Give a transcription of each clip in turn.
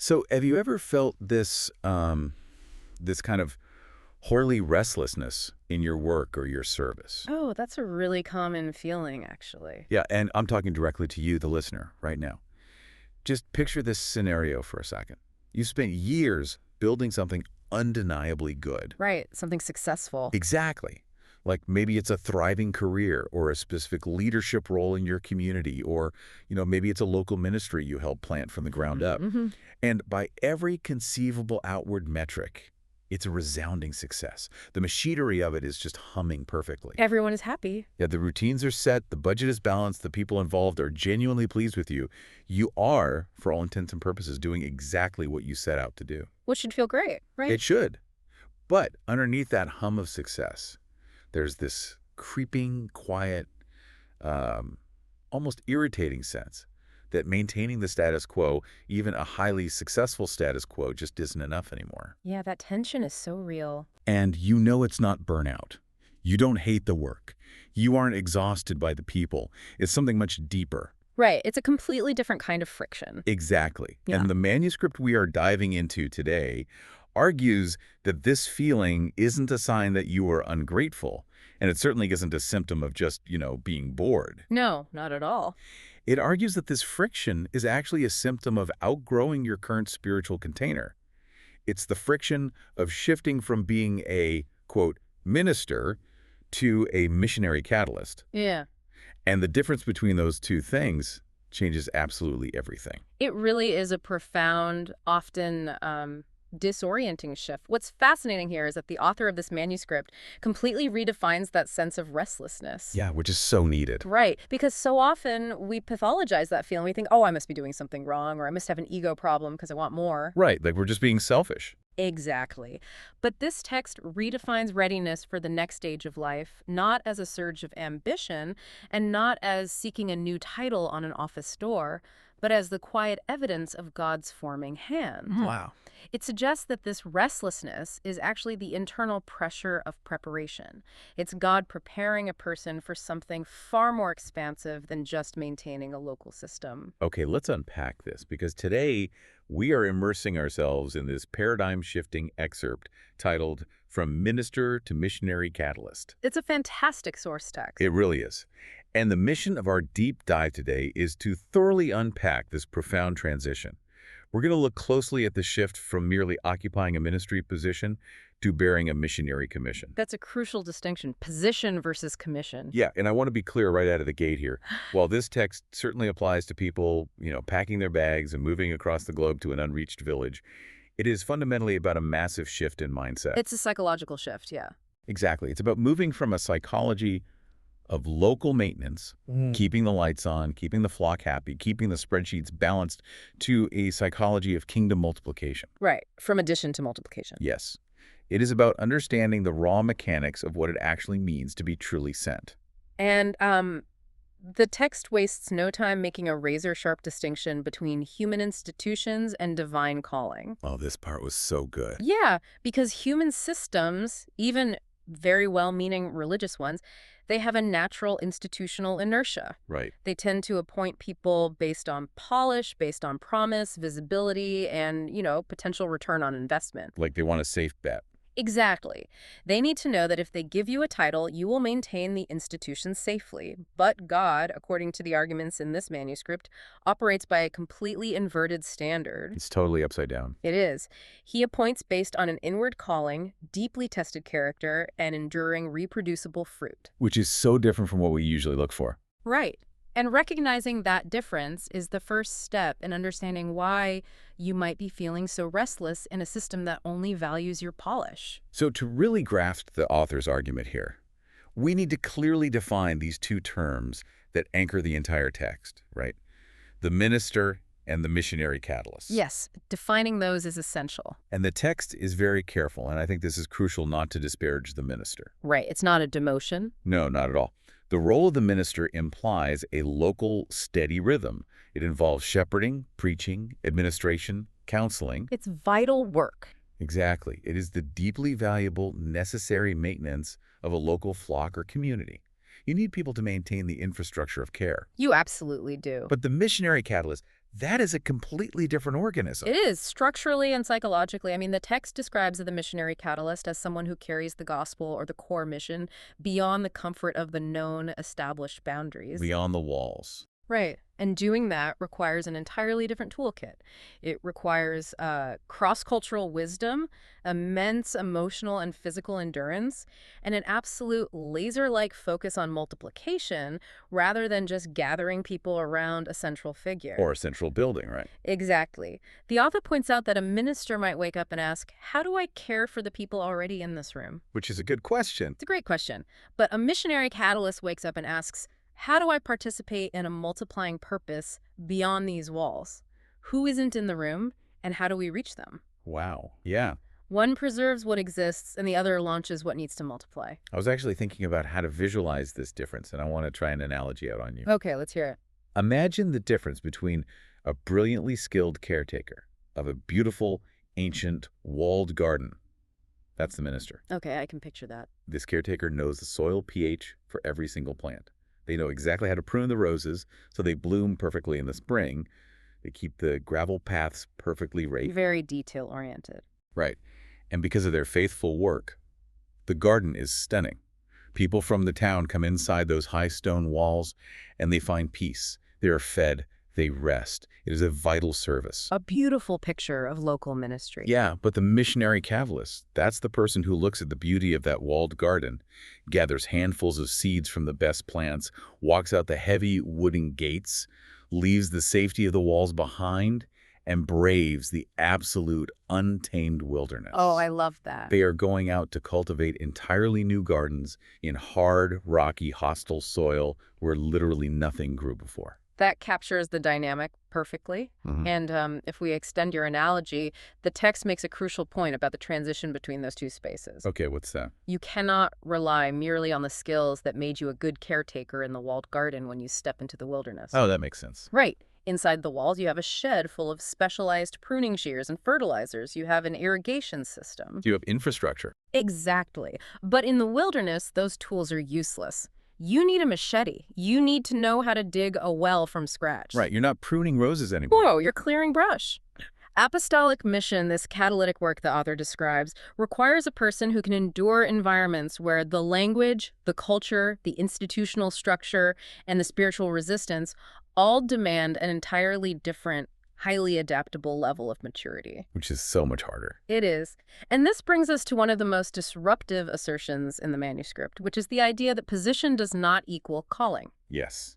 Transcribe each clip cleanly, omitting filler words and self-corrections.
So have you ever felt this kind of holy restlessness in your work or your service? Oh, that's a really common feeling, actually. Yeah, and I'm talking directly to you, the listener, right now. Just picture this scenario for a second. You spent years building something undeniably good. Right, something successful. Exactly. Like maybe it's a thriving career or a specific leadership role in your community, or, maybe it's a local ministry you helped plant from the ground up. Hmm. And by every conceivable outward metric, it's a resounding success. The machinery of it is just humming perfectly. Everyone is happy. Yeah, the routines are set, the budget is balanced, the people involved are genuinely pleased with you. You are, for all intents and purposes, doing exactly what you set out to do. Which should feel great, right? It should. But underneath that hum of success, there's this creeping, quiet, um, almost irritating sense that maintaining the status quo, even a highly successful status quo, just isn't enough anymore. Yeah, that tension is so real. And you know it's not burnout. You don't hate the work. You aren't exhausted by the people. It's something much deeper. Right, it's a completely different kind of friction. Exactly. Yeah. And the manuscript we are diving into today argues that this feeling isn't a sign that you are ungrateful, and it certainly isn't a symptom of just, being bored. No, not at all. It argues that this friction is actually a symptom of outgrowing your current spiritual container. It's the friction of shifting from being a, quote, minister to a missionary catalyst. Yeah. And the difference between those two things changes absolutely everything. It really is a profound, often disorienting shift. What's fascinating here is that the author of this manuscript completely redefines that sense of restlessness. Yeah, which is so needed. Right, because so often we pathologize that feeling. We think, oh, I must be doing something wrong, or I must have an ego problem because I want more. Right, like we're just being selfish. Exactly. But this text redefines readiness for the next stage of life, not as a surge of ambition and not as seeking a new title on an office door, but as the quiet evidence of God's forming hand. Wow. It suggests that this restlessness is actually the internal pressure of preparation. It's God preparing a person for something far more expansive than just maintaining a local system. Okay, let's unpack this, because today we are immersing ourselves in this paradigm-shifting excerpt titled From Minister to Missionary Catalyst. It's a fantastic source text. It really is. And the mission of our deep dive today is to thoroughly unpack this profound transition. We're going to look closely at the shift from merely occupying a ministry position to bearing a missionary commission. That's a crucial distinction, position versus commission. Yeah, and I want to be clear right out of the gate here. While this text certainly applies to people, packing their bags and moving across the globe to an unreached village, it is fundamentally about a massive shift in mindset. It's a psychological shift, yeah. Exactly. It's about moving from a psychology of local maintenance, keeping the lights on, keeping the flock happy, keeping the spreadsheets balanced, to a psychology of kingdom multiplication. Right, from addition to multiplication. Yes. It is about understanding the raw mechanics of what it actually means to be truly sent. And the text wastes no time making a razor-sharp distinction between human institutions and divine calling. Oh, this part was so good. Yeah, because human systems, even very well-meaning religious ones, they have a natural institutional inertia. Right. They tend to appoint people based on polish, based on promise, visibility, and, potential return on investment. Like they want a safe bet. Exactly. They need to know that if they give you a title, you will maintain the institution safely. But God, according to the arguments in this manuscript, operates by a completely inverted standard. It's totally upside down. It is. He appoints based on an inward calling, deeply tested character, and enduring reproducible fruit. Which is so different from what we usually look for. Right. And recognizing that difference is the first step in understanding why you might be feeling so restless in a system that only values your polish. So to really grasp the author's argument here, we need to clearly define these two terms that anchor the entire text, right? The minister and the missionary catalyst. Yes, defining those is essential. And the text is very careful, and I think this is crucial not to disparage the minister. Right, it's not a demotion. No, not at all. The role of the minister implies a local, steady rhythm. It involves shepherding, preaching, administration, counseling. It's vital work. Exactly. It is the deeply valuable, necessary maintenance of a local flock or community. You need people to maintain the infrastructure of care. You absolutely do. But the missionary catalyst, That is a completely different organism. It is, structurally and psychologically. I mean, the text describes the missionary catalyst as someone who carries the gospel or the core mission beyond the comfort of the known, established boundaries. Beyond the walls. Right. And doing that requires an entirely different toolkit. It requires cross-cultural wisdom, immense emotional and physical endurance, and an absolute laser-like focus on multiplication rather than just gathering people around a central figure. Or a central building, right? Exactly. The author points out that a minister might wake up and ask, how do I care for the people already in this room? Which is a good question. It's a great question. But a missionary catalyst wakes up and asks, how do I participate in a multiplying purpose beyond these walls? Who isn't in the room, and how do we reach them? Wow. Yeah. One preserves what exists, and the other launches what needs to multiply. I was actually thinking about how to visualize this difference, and I want to try an analogy out on you. Okay, let's hear it. Imagine the difference between a brilliantly skilled caretaker of a beautiful, ancient, walled garden. That's the minister. Okay, I can picture that. This caretaker knows the soil pH for every single plant. They know exactly how to prune the roses so they bloom perfectly in the spring. They keep the gravel paths perfectly raked. Very detail-oriented. Right. And because of their faithful work, the garden is stunning. People from the town come inside those high stone walls and they find peace. They are fed. They rest. It is a vital service. A beautiful picture of local ministry. Yeah, but the missionary cavalist, that's the person who looks at the beauty of that walled garden, gathers handfuls of seeds from the best plants, walks out the heavy wooden gates, leaves the safety of the walls behind, and braves the absolute untamed wilderness. Oh, I love that. They are going out to cultivate entirely new gardens in hard, rocky, hostile soil where literally nothing grew before. That captures the dynamic perfectly. And if we extend your analogy, the text makes a crucial point about the transition between those two spaces. Okay, what's that? You cannot rely merely on the skills that made you a good caretaker in the walled garden when you step into the wilderness. Oh, that makes sense. Right. Inside the walls, you have a shed full of specialized pruning shears and fertilizers. You have an irrigation system. You have infrastructure. Exactly. But in the wilderness, those tools are useless. You need a machete. You need to know how to dig a well from scratch. Right, you're not pruning roses anymore. Whoa, you're clearing brush. Apostolic mission, this catalytic work the author describes, requires a person who can endure environments where the language, the culture, the institutional structure, and the spiritual resistance all demand an entirely different, highly adaptable level of maturity. Which is so much harder. It is. And this brings us to one of the most disruptive assertions in the manuscript, which is the idea that position does not equal calling. Yes.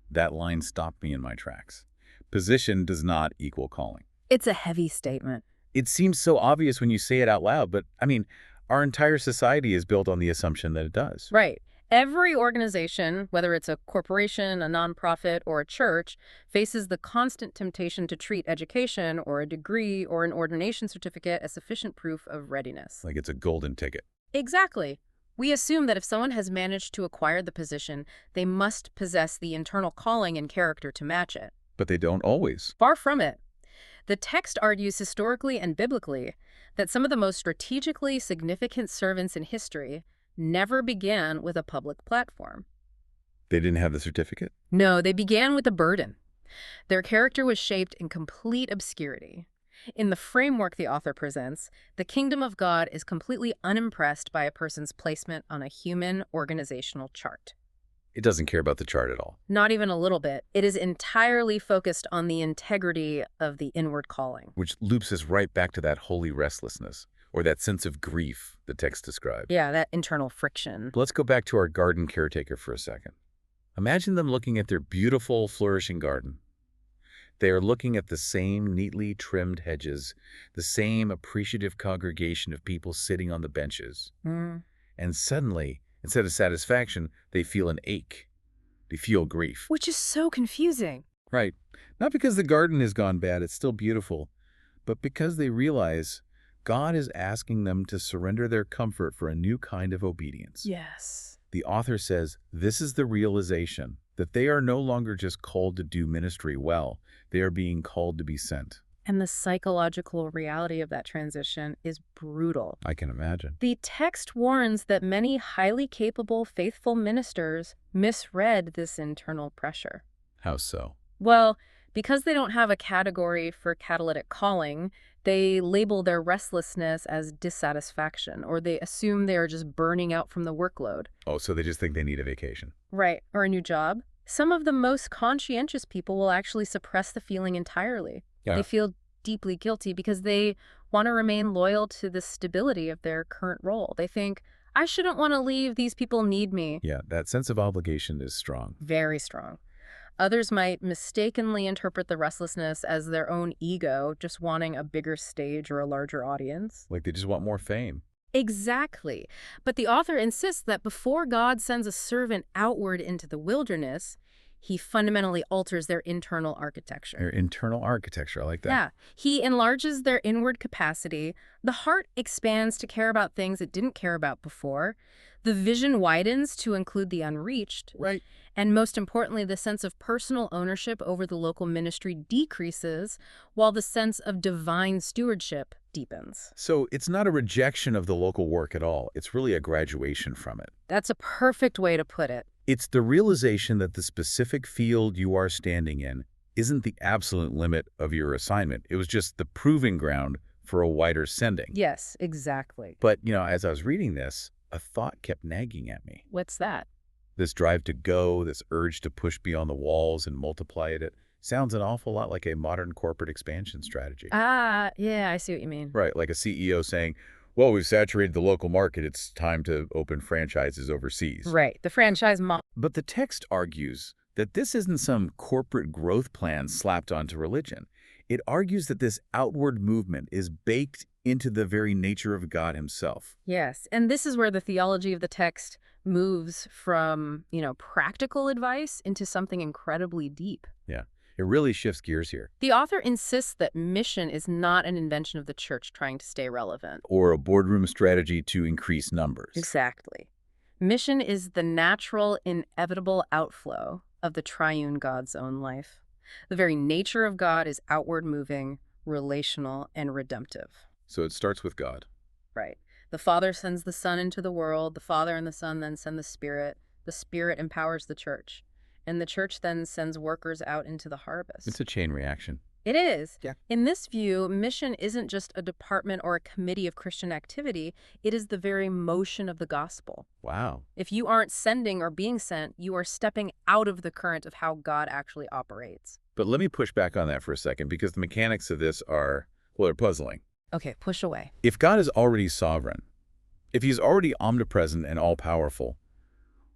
That line stopped me in my tracks. Position does not equal calling. It's a heavy statement. It seems so obvious when you say it out loud, but, I mean, our entire society is built on the assumption that it does. Right. Every organization, whether it's a corporation, a nonprofit, or a church, faces the constant temptation to treat education or a degree or an ordination certificate as sufficient proof of readiness. Like it's a golden ticket. Exactly. We assume that if someone has managed to acquire the position, they must possess the internal calling and character to match it. But they don't always. Far from it. The text argues historically and biblically that some of the most strategically significant servants in history never began with a public platform. They didn't have the certificate? No, they began with a burden. Their character was shaped in complete obscurity. In the framework the author presents, the kingdom of God is completely unimpressed by a person's placement on a human organizational chart. It doesn't care about the chart at all. Not even a little bit. It is entirely focused on the integrity of the inward calling. Which loops us right back to that holy restlessness, or that sense of grief the text described. Yeah, that internal friction. Let's go back to our garden caretaker for a second. Imagine them looking at their beautiful, flourishing garden. They are looking at the same neatly trimmed hedges, the same appreciative congregation of people sitting on the benches. And suddenly, instead of satisfaction, they feel an ache. They feel grief. Which is so confusing. Right. Not because the garden has gone bad, it's still beautiful, but because they realize God is asking them to surrender their comfort for a new kind of obedience. Yes. The author says this is the realization that they are no longer just called to do ministry well, they are being called to be sent. And the psychological reality of that transition is brutal. I can imagine. The text warns that many highly capable, faithful ministers misread this internal pressure. How so? Well, Because they don't have a category for catalytic calling, they label their restlessness as dissatisfaction, or they assume they are just burning out from the workload. Oh, so they just think they need a vacation. Right, or a new job. Some of the most conscientious people will actually suppress the feeling entirely. They Yeah. feel deeply guilty because they want to remain loyal to the stability of their current role. They think, I shouldn't want to leave, these people need me. Yeah, that sense of obligation is strong. Very strong. Others might mistakenly interpret the restlessness as their own ego, just wanting a bigger stage or a larger audience. Like they just want more fame. Exactly. But the author insists that before God sends a servant outward into the wilderness, he fundamentally alters their internal architecture. Their internal architecture, I like that. Yeah, he enlarges their inward capacity. The heart expands to care about things it didn't care about before. The vision widens to include the unreached. Right. And most importantly, the sense of personal ownership over the local ministry decreases, while the sense of divine stewardship deepens. So it's not a rejection of the local work at all. It's really a graduation from it. That's a perfect way to put it. It's the realization that the specific field you are standing in isn't the absolute limit of your assignment. It was just the proving ground for a wider sending. Yes, exactly. But, as I was reading this, a thought kept nagging at me. What's that? This drive to go, this urge to push beyond the walls and multiply it sounds an awful lot like a modern corporate expansion strategy. Ah, yeah, I see what you mean. Right, like a CEO saying, well, we've saturated the local market. It's time to open franchises overseas. Right, the franchise model. But the text argues that this isn't some corporate growth plan slapped onto religion. It argues that this outward movement is baked into the very nature of God himself. Yes, and this is where the theology of the text moves from, practical advice into something incredibly deep. Yeah, it really shifts gears here. The author insists that mission is not an invention of the church trying to stay relevant. Or a boardroom strategy to increase numbers. Exactly. Mission is the natural, inevitable outflow of the triune God's own life. The very nature of God is outward moving, relational, and redemptive. So it starts with God. Right. The Father sends the Son into the world. The Father and the Son then send the Spirit. The Spirit empowers the church. And the church then sends workers out into the harvest. It's a chain reaction. It is. Yeah. In this view, mission isn't just a department or a committee of Christian activity. It is the very motion of the gospel. Wow. If you aren't sending or being sent, you are stepping out of the current of how God actually operates. But let me push back on that for a second, because the mechanics of this are, they're puzzling. Okay, push away. If God is already sovereign, if he's already omnipresent and all-powerful,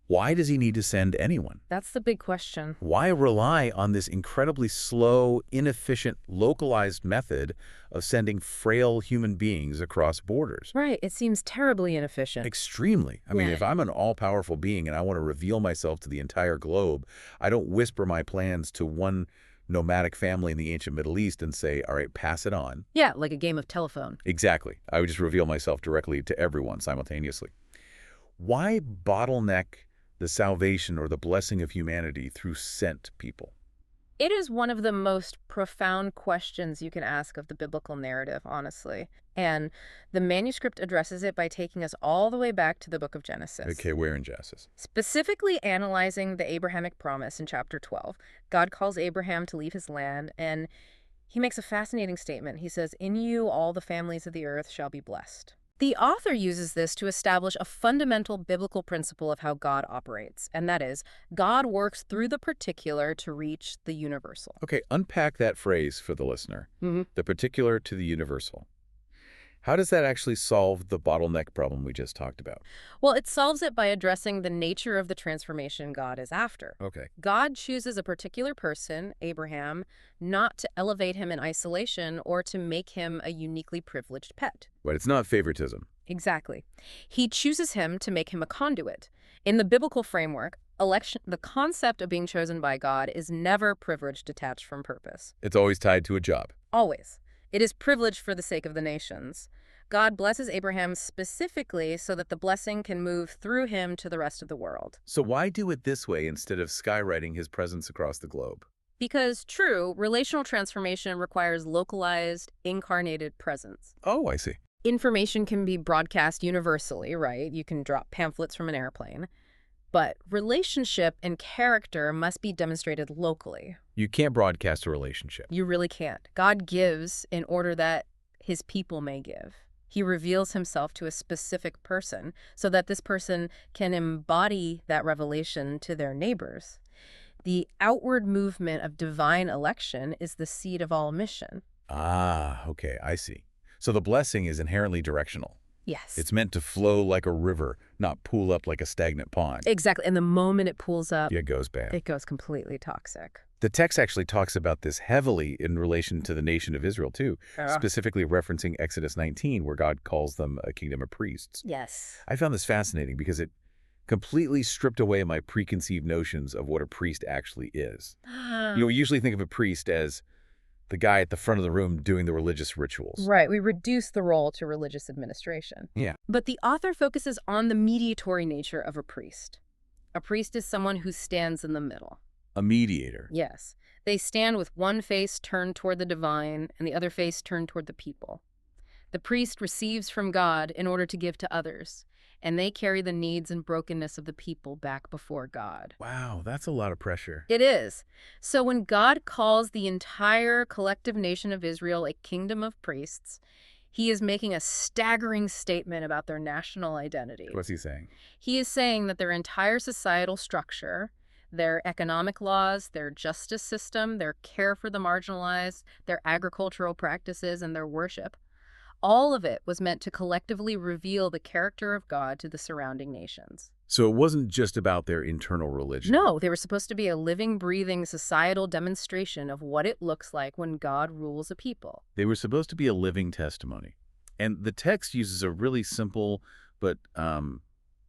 why does he need to send anyone? That's the big question. Why rely on this incredibly slow, inefficient, localized method of sending frail human beings across borders? Right, it seems terribly inefficient. Extremely. I mean, Yeah. if I'm an all-powerful being and I want to reveal myself to the entire globe, I don't whisper my plans to one nomadic family in the ancient Middle East and say, all right, pass it on. Yeah, like a game of telephone. Exactly. I would just reveal myself directly to everyone simultaneously. Why bottleneck the salvation or the blessing of humanity through sent people? It is one of the most profound questions you can ask of the biblical narrative, honestly. And the manuscript addresses it by taking us all the way back to the book of Genesis. Okay, where in Genesis? Specifically analyzing the Abrahamic promise in chapter 12. God calls Abraham to leave his land, and he makes a fascinating statement. He says, "In you all the families of the earth shall be blessed." The author uses this to establish a fundamental biblical principle of how God operates, and that is, God works through the particular to reach the universal. Okay, unpack that phrase for the listener. Mm-hmm. The particular to the universal. How does that actually solve the bottleneck problem we just talked about? Well, it solves it by addressing the nature of the transformation God is after. Okay. God chooses a particular person, Abraham, not to elevate him in isolation or to make him a uniquely privileged pet. But it's not favoritism. Exactly. He chooses him to make him a conduit. In the biblical framework, election, the concept of being chosen by God is never privilege detached from purpose. It's always tied to a job. Always. It is privilege for the sake of the nations. God blesses Abraham specifically so that the blessing can move through him to the rest of the world. So why do it this way instead of skywriting his presence across the globe? Because, true, relational transformation requires localized, incarnated presence. Oh, I see. Information can be broadcast universally, right? You can drop pamphlets from an airplane. But relationship and character must be demonstrated locally. You can't broadcast a relationship. You really can't. God gives in order that his people may give. He reveals himself to a specific person so that this person can embody that revelation to their neighbors. The outward movement of divine election is the seed of all mission. Ah, okay, I see. So the blessing is inherently directional. Yes. It's meant to flow like a river, not pool up like a stagnant pond. Exactly. And the moment it pulls up, It goes bad. it goes completely toxic. The text actually talks about this heavily in relation to the nation of Israel, too, specifically referencing Exodus 19, where God calls them a kingdom of priests. Yes. I found this fascinating because it completely stripped away my preconceived notions of what a priest actually is. We usually think of a priest as the guy at the front of the room doing the religious rituals. Right. We reduce the role to religious administration. Yeah. But the author focuses on the mediatory nature of a priest. A priest is someone who stands in the middle. A mediator. Yes. They stand with one face turned toward the divine and the other face turned toward the people. The priest receives from God in order to give to others, and they carry the needs and brokenness of the people back before God. Wow, that's a lot of pressure. It is. So when God calls the entire collective nation of Israel a kingdom of priests, he is making a staggering statement about their national identity. What's he saying? He is saying that their entire societal structure, their economic laws, their justice system, their care for the marginalized, their agricultural practices, and their worship, all of it was meant to collectively reveal the character of God to the surrounding nations. So it wasn't just about their internal religion. No, they were supposed to be a living, breathing, societal demonstration of what it looks like when God rules a people. They were supposed to be a living testimony. And the text uses a really simple but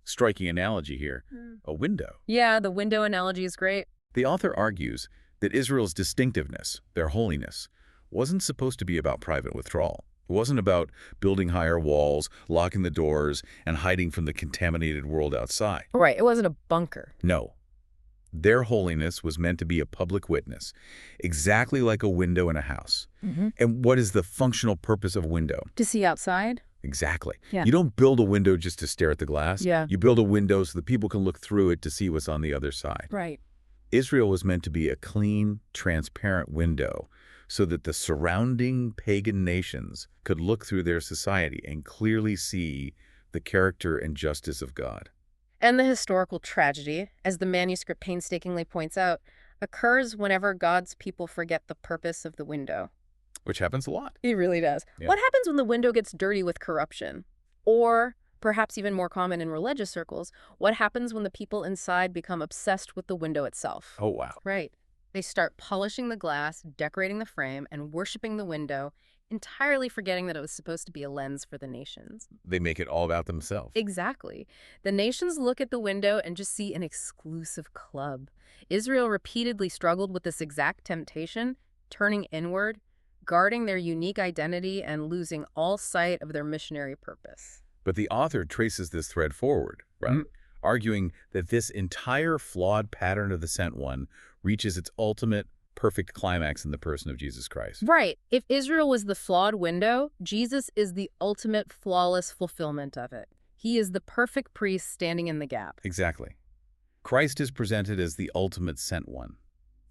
striking analogy here, a window. Yeah, the window analogy is great. The author argues that Israel's distinctiveness, their holiness, wasn't supposed to be about private withdrawal. It wasn't about building higher walls, locking the doors, and hiding from the contaminated world outside. Right, it wasn't a bunker. No. Their holiness was meant to be a public witness, exactly like a window in a house. And what is the functional purpose of a window? To see outside? Exactly. Yeah. You don't build a window just to stare at the glass. Yeah. You build a window so that people can look through it to see what's on the other side. Right. Israel was meant to be a clean, transparent window so that the surrounding pagan nations could look through their society and clearly see the character and justice of God. And the historical tragedy, as the manuscript painstakingly points out, occurs whenever God's people forget the purpose of the window. Which happens a lot. It really does. Yeah. What happens when the window gets dirty with corruption? Or, perhaps even more common in religious circles, what happens when the people inside become obsessed with the window itself? Oh, wow. Right. They start polishing the glass, decorating the frame, and worshiping the window, entirely forgetting that it was supposed to be a lens for the nations. They make it all about themselves. Exactly. The nations look at the window and just see an exclusive club. Israel repeatedly struggled with this exact temptation, turning inward, guarding their unique identity, and losing all sight of their missionary purpose. But the author traces this thread forward, right? Arguing that this entire flawed pattern of the sent one reaches its ultimate perfect climax in the person of Jesus Christ. Right. If Israel was the flawed window, Jesus is the ultimate flawless fulfillment of it. He is the perfect priest standing in the gap. Exactly. Christ is presented as the ultimate sent one.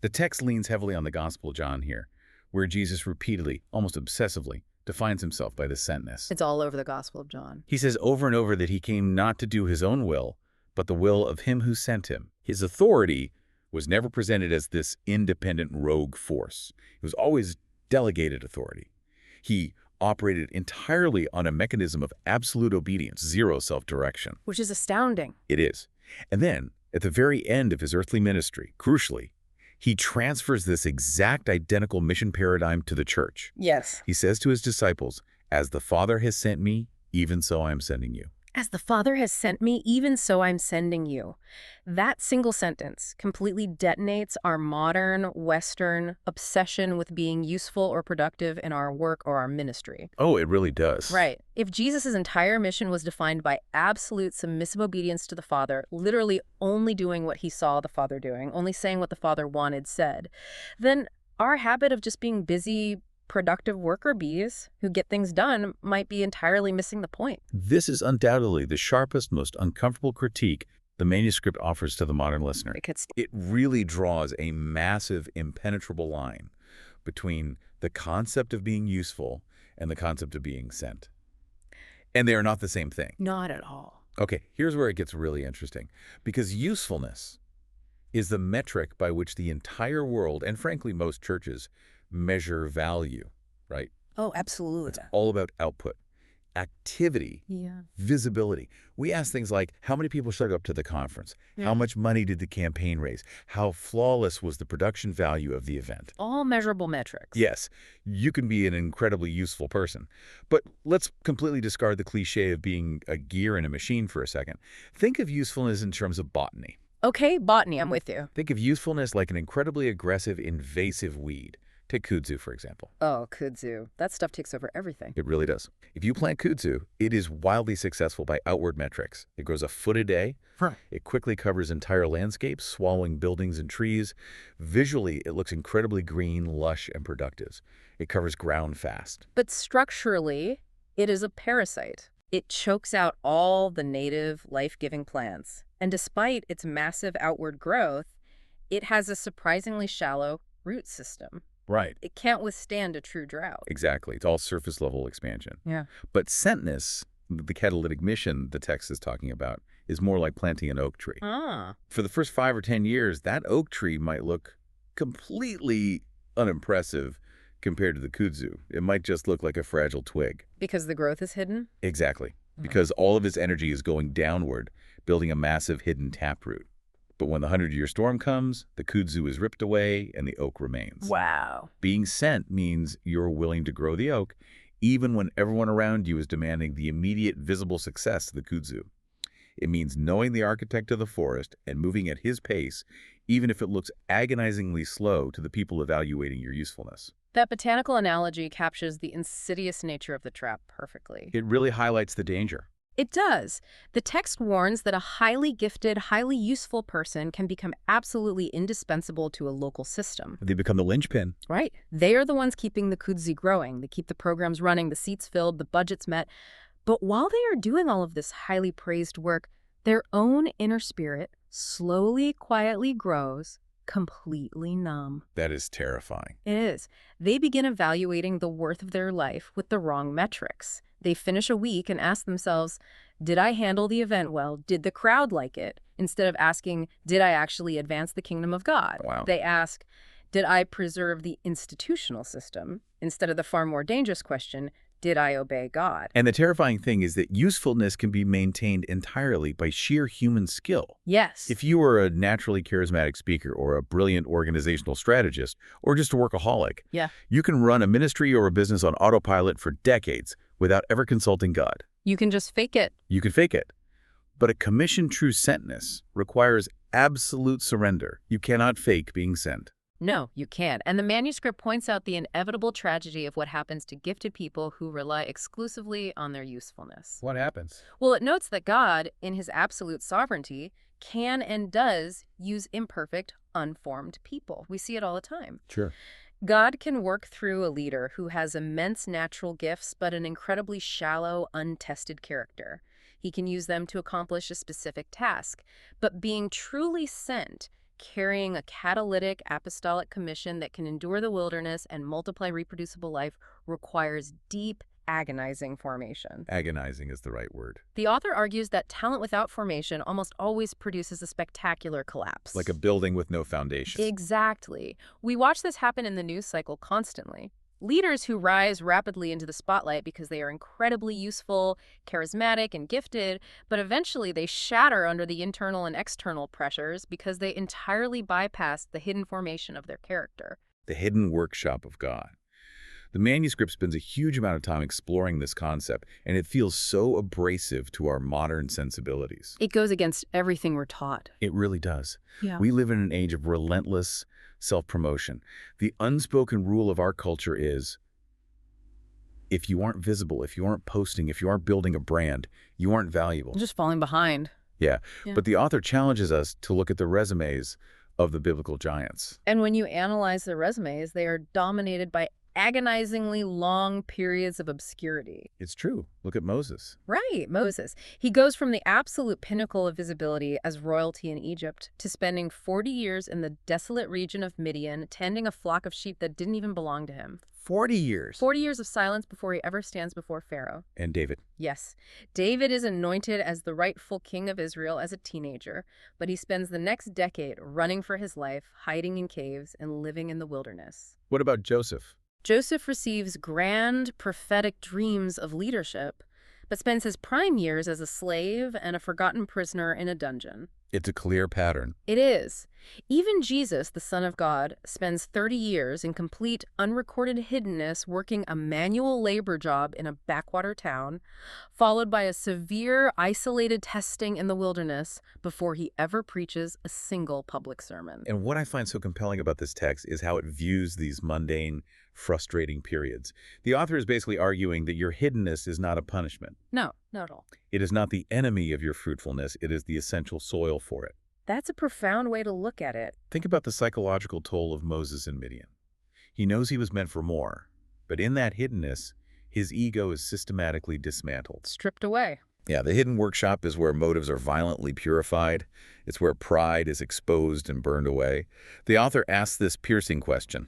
The text leans heavily on the Gospel of John here, where Jesus repeatedly, almost obsessively, defines himself by the sentness. It's all over the Gospel of John. He says over and over that he came not to do his own will, but the will of him who sent him. His authority was never presented as this independent rogue force. It was always delegated authority. He operated entirely on a mechanism of absolute obedience, zero self-direction. Which is astounding. It is. And then, at the very end of his earthly ministry, crucially, he transfers this exact identical mission paradigm to the church. Yes. He says to his disciples, "As the Father has sent me, even so I am sending you." As the Father has sent me, even so I'm sending you. That single sentence completely detonates our modern, Western obsession with being useful or productive in our work or our ministry. Oh, it really does. Right. If Jesus' entire mission was defined by absolute submissive obedience to the Father, literally only doing what he saw the Father doing, only saying what the Father wanted said, then our habit of just being busy, productive worker bees who get things done might be entirely missing the point. This is undoubtedly the sharpest, most uncomfortable critique the manuscript offers to the modern listener. It could It really draws a massive, impenetrable line between the concept of being useful and the concept of being sent. And they are not the same thing. not at all. Okay, here's where it gets really interesting. Because usefulness is the metric by which the entire world, and frankly most churches, measure value, right? Oh, absolutely. It's all about output, activity, Yeah. visibility. We ask things like, how many people showed up to the conference? Yeah. How much money did the campaign raise? How flawless was the production value of the event? All measurable metrics. Yes, you can be an incredibly useful person. But let's completely discard the cliche of being a gear in a machine for a second. Think of usefulness in terms of botany. Okay, botany, I'm with you. Think of usefulness like an incredibly aggressive, invasive weed. Take kudzu, for example. Oh, kudzu. That stuff takes over everything. It really does. If you plant kudzu, it is wildly successful by outward metrics. It grows a foot a day. Right. It quickly covers entire landscapes, swallowing buildings and trees. Visually, it looks incredibly green, lush, and productive. It covers ground fast. But structurally, it is a parasite. It chokes out all the native, life-giving plants. And despite its massive outward growth, it has a surprisingly shallow root system. Right. It can't withstand a true drought. Exactly. It's all surface-level expansion. Yeah. But scentness, the catalytic mission the text is talking about, is more like planting an oak tree. Ah. For the first 5 or 10 years, that oak tree might look completely unimpressive compared to the kudzu. It might just look like a fragile twig. Because the growth is hidden? Exactly. Because all of its energy is going downward, building a massive hidden taproot. But when the 100-year storm comes, the kudzu is ripped away and the oak remains. Wow. Being sent means you're willing to grow the oak, even when everyone around you is demanding the immediate visible success of the kudzu. It means knowing the architect of the forest and moving at his pace, even if it looks agonizingly slow to the people evaluating your usefulness. That botanical analogy captures the insidious nature of the trap perfectly. It really highlights the danger. It does. The text warns that a highly gifted, highly useful person can become absolutely indispensable to a local system. They become the linchpin. Right. They are the ones keeping the kudzu growing. They keep the programs running, the seats filled, the budgets met. But while they are doing all of this highly praised work, their own inner spirit slowly, quietly grows, completely numb. That is terrifying. It is. They begin evaluating the worth of their life with the wrong metrics. They finish a week and ask themselves, did I handle the event well? Did the crowd like it? Instead of asking, did I actually advance the kingdom of God? Wow. They ask, did I preserve the institutional system? Instead of the far more dangerous question, did I obey God? And the terrifying thing is that usefulness can be maintained entirely by sheer human skill. Yes. If you are a naturally charismatic speaker or a brilliant organizational strategist or just a workaholic, Yeah. you can run a ministry or a business on autopilot for decades without ever consulting God. You can just fake it. You can fake it. But a commissioned true sentness requires absolute surrender. You cannot fake being sent. No, you can't. And the manuscript points out the inevitable tragedy of what happens to gifted people who rely exclusively on their usefulness. What happens? Well, it notes that God, in his absolute sovereignty, can and does use imperfect, unformed people. We see it all the time. Sure. God can work through a leader who has immense natural gifts but an incredibly shallow, untested character. He can use them to accomplish a specific task. But being truly sent, carrying a catalytic apostolic commission that can endure the wilderness and multiply reproducible life, requires deep, agonizing formation. Agonizing is the right word. The author argues that talent without formation almost always produces a spectacular collapse. Like a building with no foundation. Exactly. We watch this happen in the news cycle constantly. Leaders who rise rapidly into the spotlight because they are incredibly useful, charismatic, and gifted, but eventually they shatter under the internal and external pressures because they entirely bypass the hidden formation of their character. The hidden workshop of God. The manuscript spends a huge amount of time exploring this concept, and it feels so abrasive to our modern sensibilities. It goes against everything we're taught. It really does. Yeah. We live in an age of relentless self-promotion. The unspoken rule of our culture is, if you aren't visible, if you aren't posting, if you aren't building a brand, you aren't valuable. Just falling behind. Yeah. Yeah. But the author challenges us to look at the resumes of the biblical giants. And when you analyze their resumes, they are dominated by agonizingly long periods of obscurity. It's true. Look at Moses. Right, Moses. He goes from the absolute pinnacle of visibility as royalty in Egypt to spending 40 years in the desolate region of Midian, tending a flock of sheep that didn't even belong to him. 40 years. 40 years of silence before he ever stands before Pharaoh. And David. Yes, David is anointed as the rightful king of Israel as a teenager, but he spends the next decade running for his life, hiding in caves, and living in the wilderness. What about Joseph? Joseph receives grand prophetic dreams of leadership, but spends his prime years as a slave and a forgotten prisoner in a dungeon. It's a clear pattern. It is. Even Jesus, the Son of God, spends 30 years in complete unrecorded hiddenness working a manual labor job in a backwater town, followed by a severe isolated testing in the wilderness before he ever preaches a single public sermon. And what I find so compelling about this text is how it views these mundane, frustrating periods. The author is basically arguing that your hiddenness is not a punishment. No, not at all. It is not the enemy of your fruitfulness. It is the essential soil for it. That's a profound way to look at it. Think about the psychological toll of Moses in Midian. He knows he was meant for more, but in that hiddenness, his ego is systematically dismantled. Stripped away. Yeah, the hidden workshop is where motives are violently purified. It's where pride is exposed and burned away. The author asks this piercing question.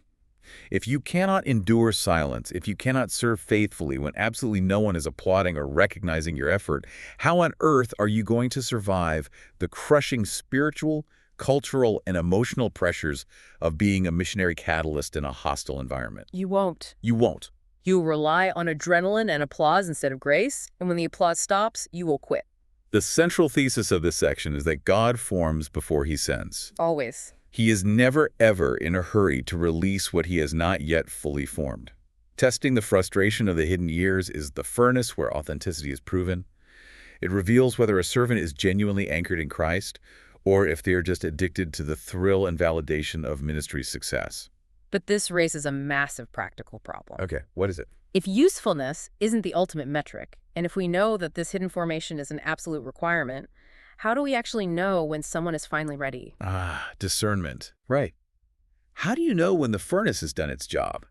If you cannot endure silence, if you cannot serve faithfully when absolutely no one is applauding or recognizing your effort, how on earth are you going to survive the crushing spiritual, cultural, and emotional pressures of being a missionary catalyst in a hostile environment? You won't. You won't. You rely on adrenaline and applause instead of grace, and when the applause stops, you will quit. The central thesis of this section is that God forms before he sends. Always. He is never, ever in a hurry to release what he has not yet fully formed. Testing the frustration of the hidden years is the furnace where authenticity is proven. It reveals whether a servant is genuinely anchored in Christ or if they are just addicted to the thrill and validation of ministry success. But this raises a massive practical problem. Okay, what is it? If usefulness isn't the ultimate metric, and if we know that this hidden formation is an absolute requirement, how do we actually know when someone is finally ready? Discernment. Right. How do you know when the furnace has done its job?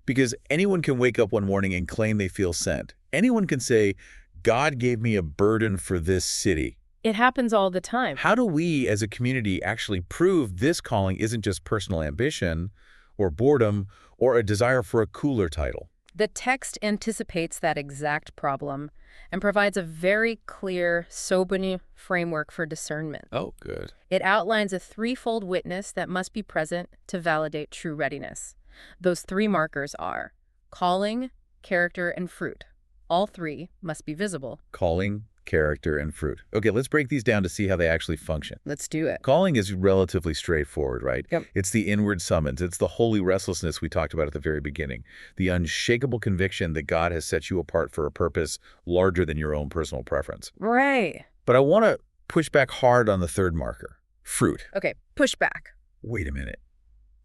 Because anyone can wake up one morning and claim they feel sent. Anyone can say, God gave me a burden for this city. It happens all the time. How do we as a community actually prove this calling isn't just personal ambition or boredom or a desire for a cooler title? The text anticipates that exact problem and provides a very clear, sobering framework for discernment. Oh, good. It outlines a threefold witness that must be present to validate true readiness. Those three markers are calling, character, and fruit. All three must be visible. Calling, character, and fruit. Okay, let's break these down to see how they actually function. Let's do it. Calling is relatively straightforward, right? Yep. It's the inward summons. It's the holy restlessness we talked about at the very beginning. The unshakable conviction that God has set you apart for a purpose larger than your own personal preference. Right. But I want to push back hard on the third marker, fruit. Okay, push back. Wait a minute.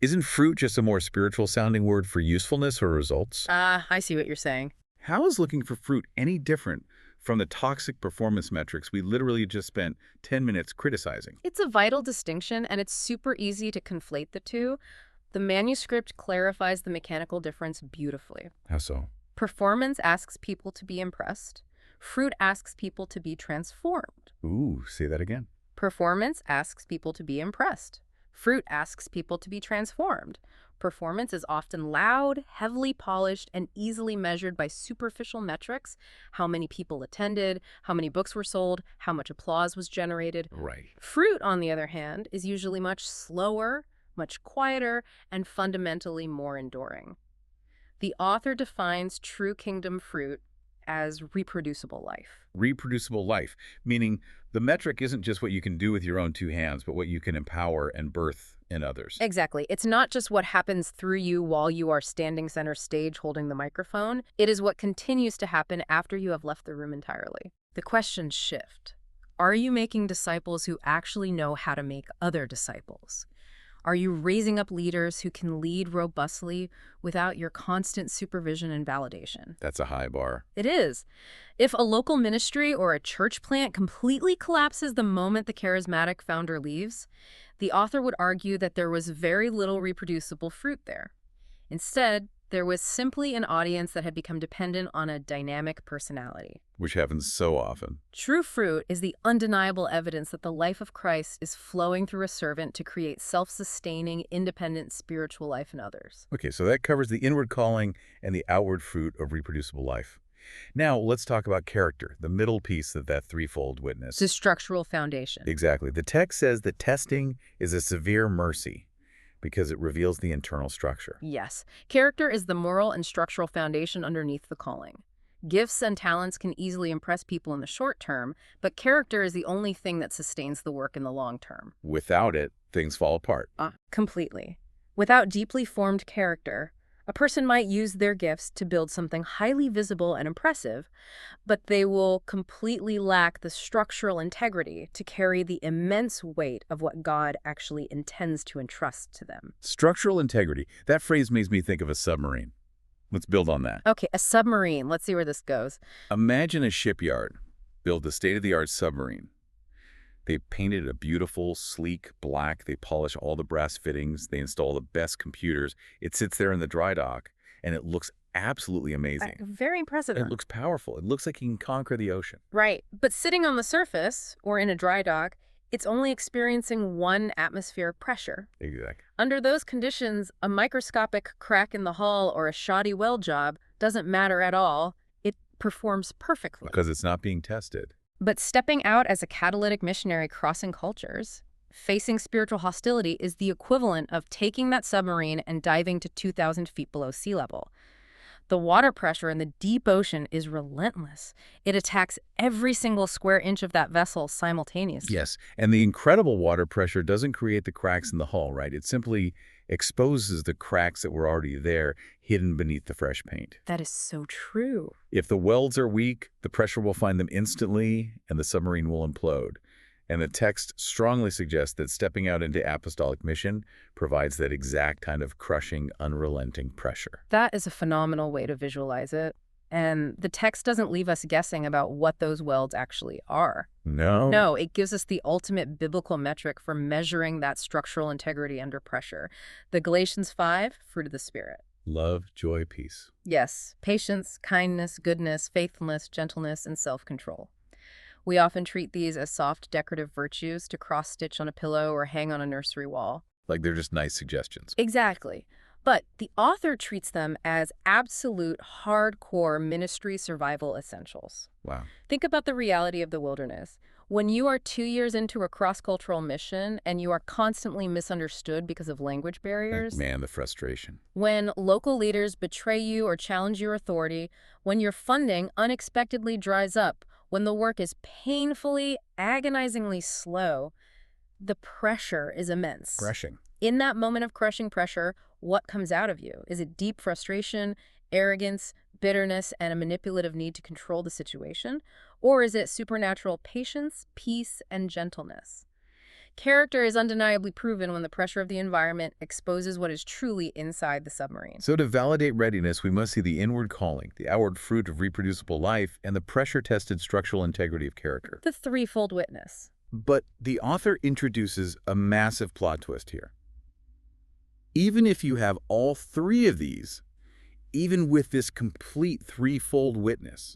Isn't fruit just a more spiritual sounding word for usefulness or results? I see what you're saying. How is looking for fruit any different from the toxic performance metrics we literally just spent 10 minutes criticizing? It's a vital distinction, and it's super easy to conflate the two. The manuscript clarifies the mechanical difference beautifully. How so? Performance asks people to be impressed. Fruit asks people to be transformed. Ooh, say that again. Performance asks people to be impressed. Fruit asks people to be transformed. Performance is often loud, heavily polished, and easily measured by superficial metrics: how many people attended, how many books were sold, how much applause was generated. Right. Fruit, on the other hand, is usually much slower, much quieter, and fundamentally more enduring. The author defines true kingdom fruit as reproducible life. Reproducible life, meaning the metric isn't just what you can do with your own two hands, but what you can empower and birth in others. Exactly. It's not just what happens through you while you are standing center stage holding the microphone. It is what continues to happen after you have left the room entirely. The questions shift. Are you making disciples who actually know how to make other disciples? Are you raising up leaders who can lead robustly without your constant supervision and validation? That's a high bar. It is. If a local ministry or a church plant completely collapses the moment the charismatic founder leaves, the author would argue that there was very little reproducible fruit there. Instead, There was simply an audience that had become dependent on a dynamic personality. Which happens so often. True fruit is the undeniable evidence that the life of Christ is flowing through a servant to create self-sustaining, independent spiritual life in others. Okay, so that covers the inward calling and the outward fruit of reproducible life. Now, let's talk about character, the middle piece of that threefold It's a witness. structural foundation. Exactly. The text says that testing is a severe mercy because it reveals the internal structure. Yes, character is the moral and structural foundation underneath the calling. Gifts and talents can easily impress people in the short term, but character is the only thing that sustains the work in the long term. Without it, things fall apart. Completely. Without deeply formed character, a person might use their gifts to build something highly visible and impressive, but they will completely lack the structural integrity to carry the immense weight of what God actually intends to entrust to them. Structural integrity. That phrase makes me think of a submarine. Let's build on that. Okay, a submarine. Let's see where this goes. Imagine a shipyard built a state-of-the-art submarine. They painted a beautiful, sleek black. They polish all the brass fittings. They install the best computers. It sits there in the dry dock, and it looks absolutely amazing. Very impressive. It looks powerful. It looks like it can conquer the ocean. Right. But sitting on the surface, or in a dry dock, it's only experiencing 1 atmospheric pressure. Exactly. Under those conditions, a microscopic crack in the hull or a shoddy weld job doesn't matter at all. It performs perfectly. Because it's not being tested. But stepping out as a catalytic missionary crossing cultures, facing spiritual hostility is the equivalent of taking that submarine and diving to 2,000 feet below sea level. The water pressure in the deep ocean is relentless. It attacks every single square inch of that vessel simultaneously. Yes, and the incredible water pressure doesn't create the cracks in the hull, right? It simply exposes the cracks that were already there, hidden beneath the fresh paint. That is so true. If the welds are weak, the pressure will find them instantly, and the submarine will implode. And the text strongly suggests that stepping out into apostolic mission provides that exact kind of crushing, unrelenting pressure. That is a phenomenal way to visualize it. And the text doesn't leave us guessing about what those welds actually are. No. No, it gives us the ultimate biblical metric for measuring that structural integrity under pressure. The Galatians 5, fruit of the Spirit. Love, joy, peace. Yes, patience, kindness, goodness, faithfulness, gentleness, and self-control. We often treat these as soft, decorative virtues to cross-stitch on a pillow or hang on a nursery wall. Like they're just nice suggestions. Exactly. But the author treats them as absolute, hardcore ministry survival essentials. Wow. Think about the reality of the wilderness. When you are 2 years into a cross-cultural mission and you are constantly misunderstood because of language barriers, Man, the frustration. when local leaders betray you or challenge your authority, when your funding unexpectedly dries up, when the work is painfully, agonizingly slow, the pressure is immense. Crushing. In that moment of crushing pressure, what comes out of you? Is it deep frustration, arrogance, bitterness, and a manipulative need to control the situation? Or is it supernatural patience, peace, and gentleness? Character is undeniably proven when the pressure of the environment exposes what is truly inside the submarine. So to validate readiness, we must see the inward calling, the outward fruit of reproducible life, and the pressure-tested structural integrity of character. The threefold witness. But the author introduces a massive plot twist here. Even if you have all 3 of these, even with this complete threefold witness,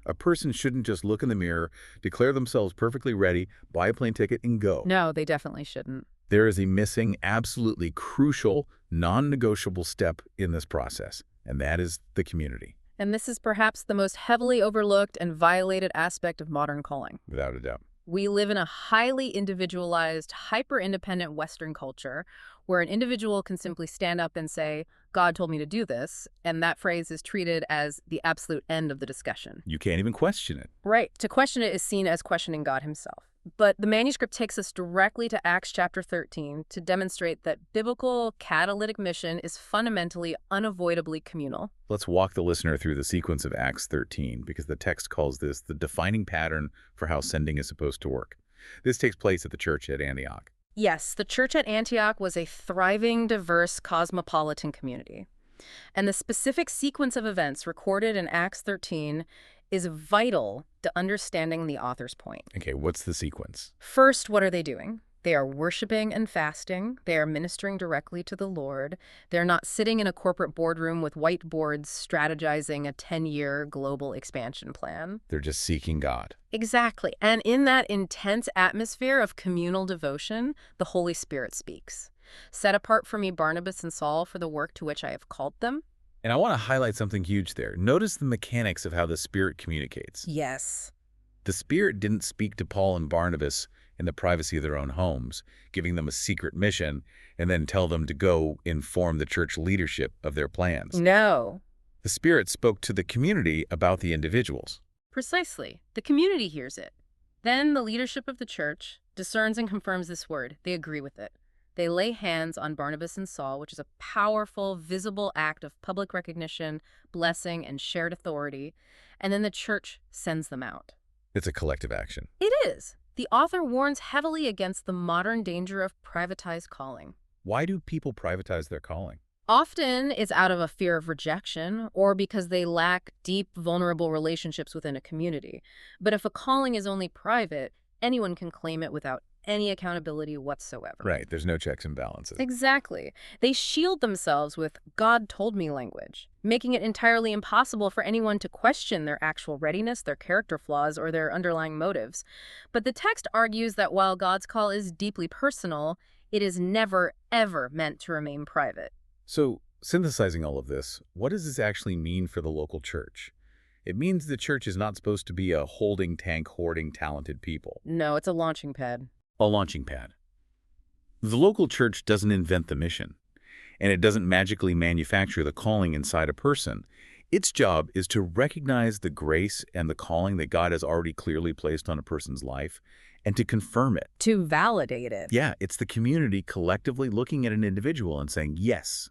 a person shouldn't just look in the mirror, declare themselves perfectly ready, buy a plane ticket, and go. No, they definitely shouldn't. There is a missing, absolutely crucial, non-negotiable step in this process, and that is the community. And this is perhaps the most heavily overlooked and violated aspect of modern calling. Without a doubt. We live in a highly individualized, hyper-independent Western culture where an individual can simply stand up and say, God told me to do this, and that phrase is treated as the absolute end of the discussion. You can't even question it. Right. To question it is seen as questioning God himself. But the manuscript takes us directly to Acts chapter 13 to demonstrate that biblical catalytic mission is fundamentally, unavoidably communal. Let's walk the listener through the sequence of Acts 13, because the text calls this the defining pattern for how sending is supposed to work. This takes place at the church at Antioch. Yes, the church at Antioch was a thriving, diverse, cosmopolitan community. And the specific sequence of events recorded in Acts 13 is vital to understanding the author's point. Okay, what's the sequence? First, what are they doing? They are worshiping and fasting. They are ministering directly to the Lord. They're not sitting in a corporate boardroom with whiteboards strategizing a 10-year global expansion plan. They're just seeking God. Exactly. And in that intense atmosphere of communal devotion, the Holy Spirit speaks. Set apart for me Barnabas and Saul for the work to which I have called them. And I want to highlight something huge there. Notice the mechanics of how the Spirit communicates. Yes. The Spirit didn't speak to Paul and Barnabas in the privacy of their own homes, giving them a secret mission, and then tell them to go inform the church leadership of their plans. No. The Spirit spoke to the community about the individuals. Precisely. The community hears it. Then the leadership of the church discerns and confirms this word. They agree with it. They lay hands on Barnabas and Saul, which is a powerful, visible act of public recognition, blessing, and shared authority. And then the church sends them out. It's a collective action. It is. The author warns heavily against the modern danger of privatized calling. Why do people privatize their calling? Often it's out of a fear of rejection or because they lack deep, vulnerable relationships within a community. But if a calling is only private, anyone can claim it without any accountability whatsoever. Right, there's no checks and balances. Exactly. They shield themselves with "God told me" language, making it entirely impossible for anyone to question their actual readiness, their character flaws, or their underlying motives. But the text argues that while God's call is deeply personal, it is never, ever meant to remain private. So, synthesizing all of this, what does this actually mean for the local church? It means the church is not supposed to be a holding tank hoarding talented people. No, it's a launching pad. A launching pad. The local church doesn't invent the mission, and it doesn't magically manufacture the calling inside a person. Its job is to recognize the grace and the calling that God has already clearly placed on a person's life and to confirm it. To validate it. Yeah, it's the community collectively looking at an individual and saying, yes,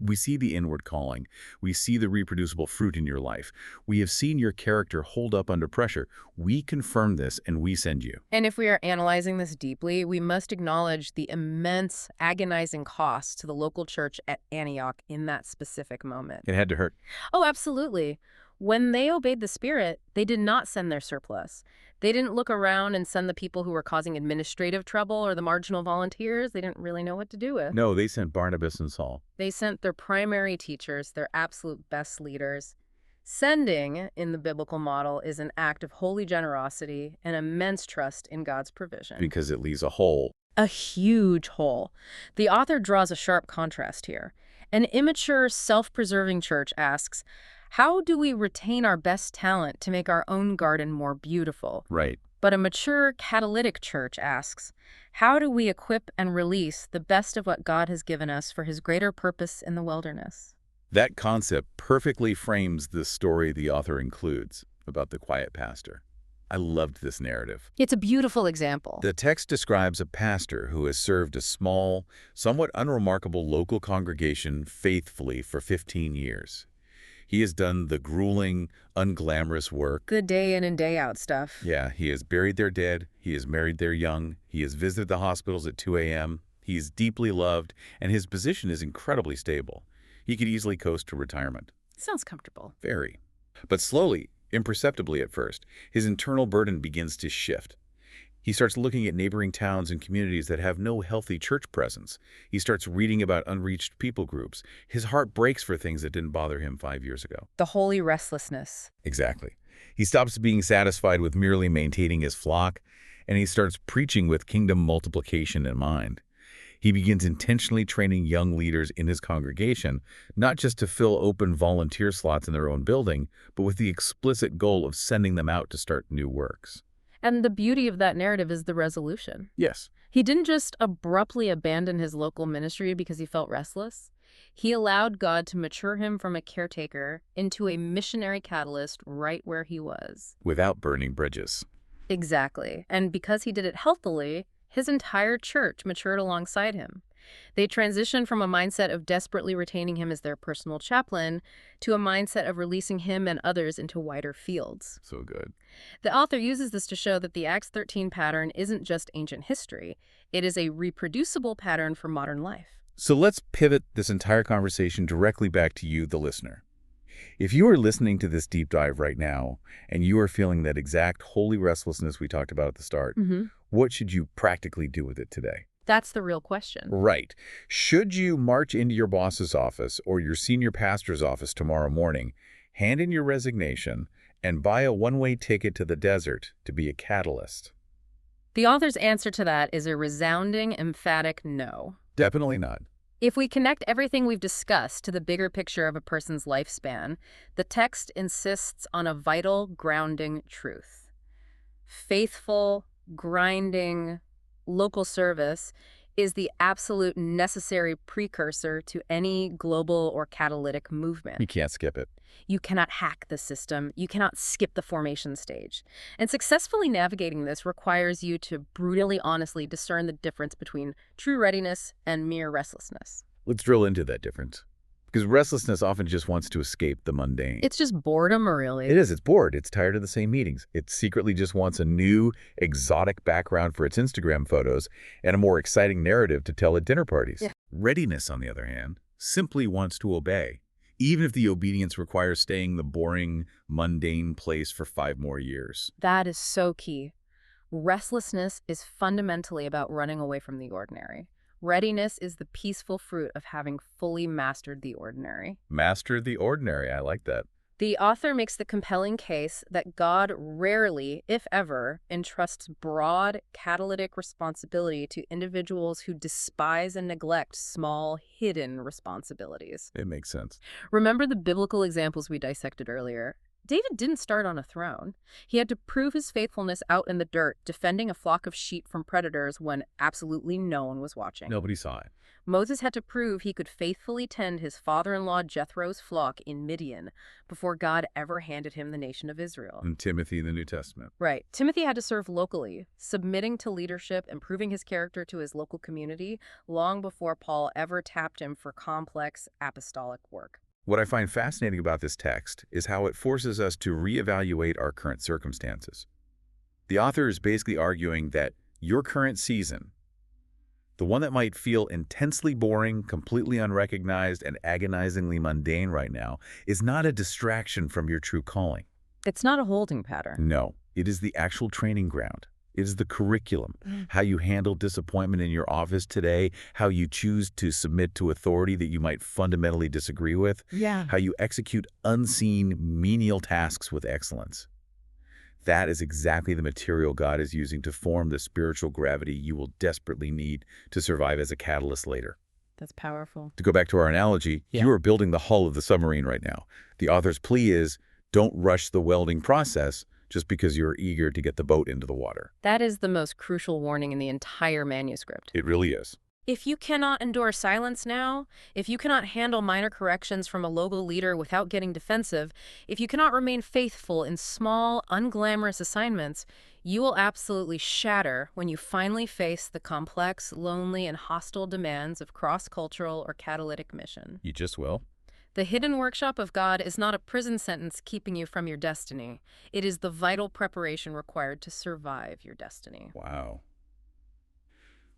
we see the inward calling. We see the reproducible fruit in your life. We have seen your character hold up under pressure. We confirm this and we send you. And if we are analyzing this deeply, we must acknowledge the immense, agonizing cost to the local church at Antioch in that specific moment. It had to hurt. Oh, absolutely. When they obeyed the Spirit, they did not send their surplus. They didn't look around and send the people who were causing administrative trouble or the marginal volunteers they didn't really know what to do with. No, they sent Barnabas and Saul. They sent their primary teachers, their absolute best leaders. Sending, in the biblical model, is an act of holy generosity and immense trust in God's provision. Because it leaves a hole. A huge hole. The author draws a sharp contrast here. An immature, self-preserving church asks, how do we retain our best talent to make our own garden more beautiful? Right. But a mature, catalytic church asks, how do we equip and release the best of what God has given us for his greater purpose in the wilderness? That concept perfectly frames the story the author includes about the quiet pastor. I loved this narrative. It's a beautiful example. The text describes a pastor who has served a small, somewhat unremarkable local congregation faithfully for 15 years. He has done the grueling, unglamorous work. The day in and day out stuff. Yeah, he has buried their dead. He has married their young. He has visited the hospitals at 2 a.m. He is deeply loved, and his position is incredibly stable. He could easily coast to retirement. Sounds comfortable. Very. But slowly, imperceptibly at first, his internal burden begins to shift. He starts looking at neighboring towns and communities that have no healthy church presence. He starts reading about unreached people groups. His heart breaks for things that didn't bother him 5 years ago. The holy restlessness. Exactly. He stops being satisfied with merely maintaining his flock, and he starts preaching with kingdom multiplication in mind. He begins intentionally training young leaders in his congregation, not just to fill open volunteer slots in their own building, but with the explicit goal of sending them out to start new works. And the beauty of that narrative is the resolution. Yes. He didn't just abruptly abandon his local ministry because he felt restless. He allowed God to mature him from a caretaker into a missionary catalyst right where he was. Without burning bridges. Exactly. And because he did it healthily, his entire church matured alongside him. They transitioned from a mindset of desperately retaining him as their personal chaplain to a mindset of releasing him and others into wider fields. So good. The author uses this to show that the Acts 13 pattern isn't just ancient history. It is a reproducible pattern for modern life. So let's pivot this entire conversation directly back to you, the listener. If you are listening to this deep dive right now and you are feeling that exact holy restlessness we talked about at the start, Hmm. what should you practically do with it today? That's the real question. Right. Should you march into your boss's office or your senior pastor's office tomorrow morning, hand in your resignation, and buy a one-way ticket to the desert to be a catalyst? The author's answer to that is a resounding, emphatic no. Definitely not. If we connect everything we've discussed to the bigger picture of a person's lifespan, the text insists on a vital, grounding truth. Faithful, grinding, local service is the absolute necessary precursor to any global or catalytic movement. You can't skip it. You cannot hack the system. You cannot skip the formation stage. And successfully navigating this requires you to brutally honestly discern the difference between true readiness and mere restlessness. Let's drill into that difference. Because restlessness often just wants to escape the mundane. It's just boredom, really. It is. It's bored. It's tired of the same meetings. It secretly just wants a new, exotic background for its Instagram photos and a more exciting narrative to tell at dinner parties. Yeah. Readiness, on the other hand, simply wants to obey, even if the obedience requires staying in the boring, mundane place for 5 more years. That is so key. Restlessness is fundamentally about running away from the ordinary. Readiness is the peaceful fruit of having fully mastered the ordinary. Master the ordinary. I like that. The author makes the compelling case that God rarely, if ever, entrusts broad, catalytic responsibility to individuals who despise and neglect small, hidden responsibilities. It makes sense. Remember the biblical examples we dissected earlier? David didn't start on a throne. He had to prove his faithfulness out in the dirt, defending a flock of sheep from predators when absolutely no one was watching. Nobody saw it. Moses had to prove he could faithfully tend his father-in-law Jethro's flock in Midian before God ever handed him the nation of Israel. And Timothy in the New Testament. Right. Timothy had to serve locally, submitting to leadership and proving his character to his local community long before Paul ever tapped him for complex apostolic work. What I find fascinating about this text is how it forces us to reevaluate our current circumstances. The author is basically arguing that your current season, the one that might feel intensely boring, completely unrecognized, and agonizingly mundane right now, is not a distraction from your true calling. It's not a holding pattern. No, it is the actual training ground. It is the curriculum, how you handle disappointment in your office today, how you choose to submit to authority that you might fundamentally disagree with, how you execute unseen, menial tasks with excellence. That is exactly the material God is using to form the spiritual gravity you will desperately need to survive as a catalyst later. That's powerful. To go back to our analogy, you are building the hull of the submarine right now. The author's plea is, don't rush the welding process just because you're eager to get the boat into the water. That is the most crucial warning in the entire manuscript. It really is. If you cannot endure silence now, if you cannot handle minor corrections from a local leader without getting defensive, if you cannot remain faithful in small, unglamorous assignments, you will absolutely shatter when you finally face the complex, lonely, and hostile demands of cross-cultural or catalytic mission. You just will. The hidden workshop of God is not a prison sentence keeping you from your destiny. It is the vital preparation required to survive your destiny. Wow.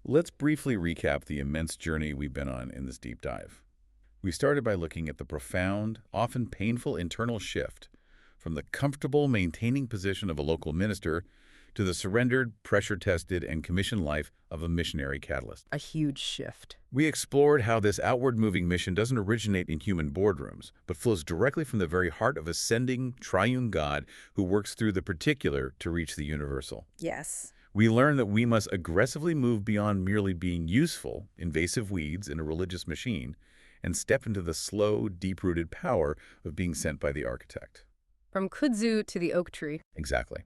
Let's briefly recap the immense journey we've been on in this deep dive. We started by looking at the profound, often painful internal shift from the comfortable, maintaining position of a local minister to the surrendered, pressure-tested, and commissioned life of a missionary catalyst. A huge shift. We explored how this outward-moving mission doesn't originate in human boardrooms, but flows directly from the very heart of ascending, triune God who works through the particular to reach the universal. Yes. We learn that we must aggressively move beyond merely being useful, invasive weeds in a religious machine, and step into the slow, deep-rooted power of being sent by the architect. From kudzu to the oak tree. Exactly.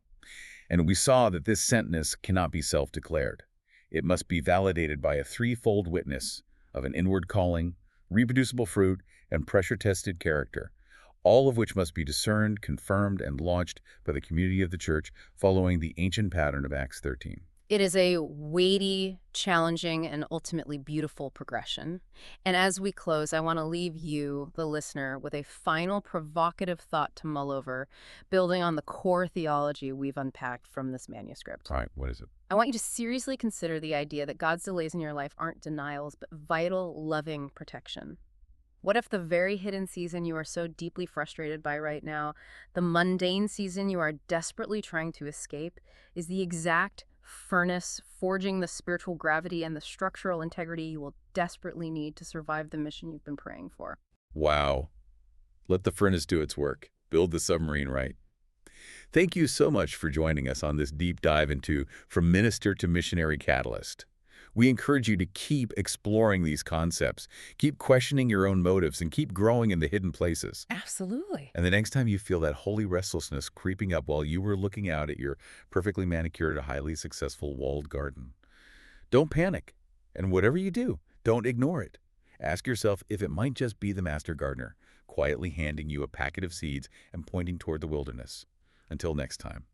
And we saw that this sentness cannot be self-declared. It must be validated by a threefold witness of an inward calling, reproducible fruit, and pressure-tested character, all of which must be discerned, confirmed, and launched by the community of the church following the ancient pattern of Acts 13. It is a weighty, challenging, and ultimately beautiful progression. And as we close, I want to leave you, the listener, with a final provocative thought to mull over, building on the core theology we've unpacked from this manuscript. All right, what is it? I want you to seriously consider the idea that God's delays in your life aren't denials, but vital, loving protection. What if the very hidden season you are so deeply frustrated by right now, the mundane season you are desperately trying to escape, is the exact furnace forging the spiritual gravity and the structural integrity you will desperately need to survive the mission you've been praying for? Wow. Let the furnace do its work. Build the submarine right. Thank you so much for joining us on this deep dive into From Minister to Missionary Catalyst. We encourage you to keep exploring these concepts, keep questioning your own motives, and keep growing in the hidden places. Absolutely. And the next time you feel that holy restlessness creeping up while you were looking out at your perfectly manicured, highly successful walled garden, don't panic. And whatever you do, don't ignore it. Ask yourself if it might just be the master gardener, quietly handing you a packet of seeds and pointing toward the wilderness. Until next time.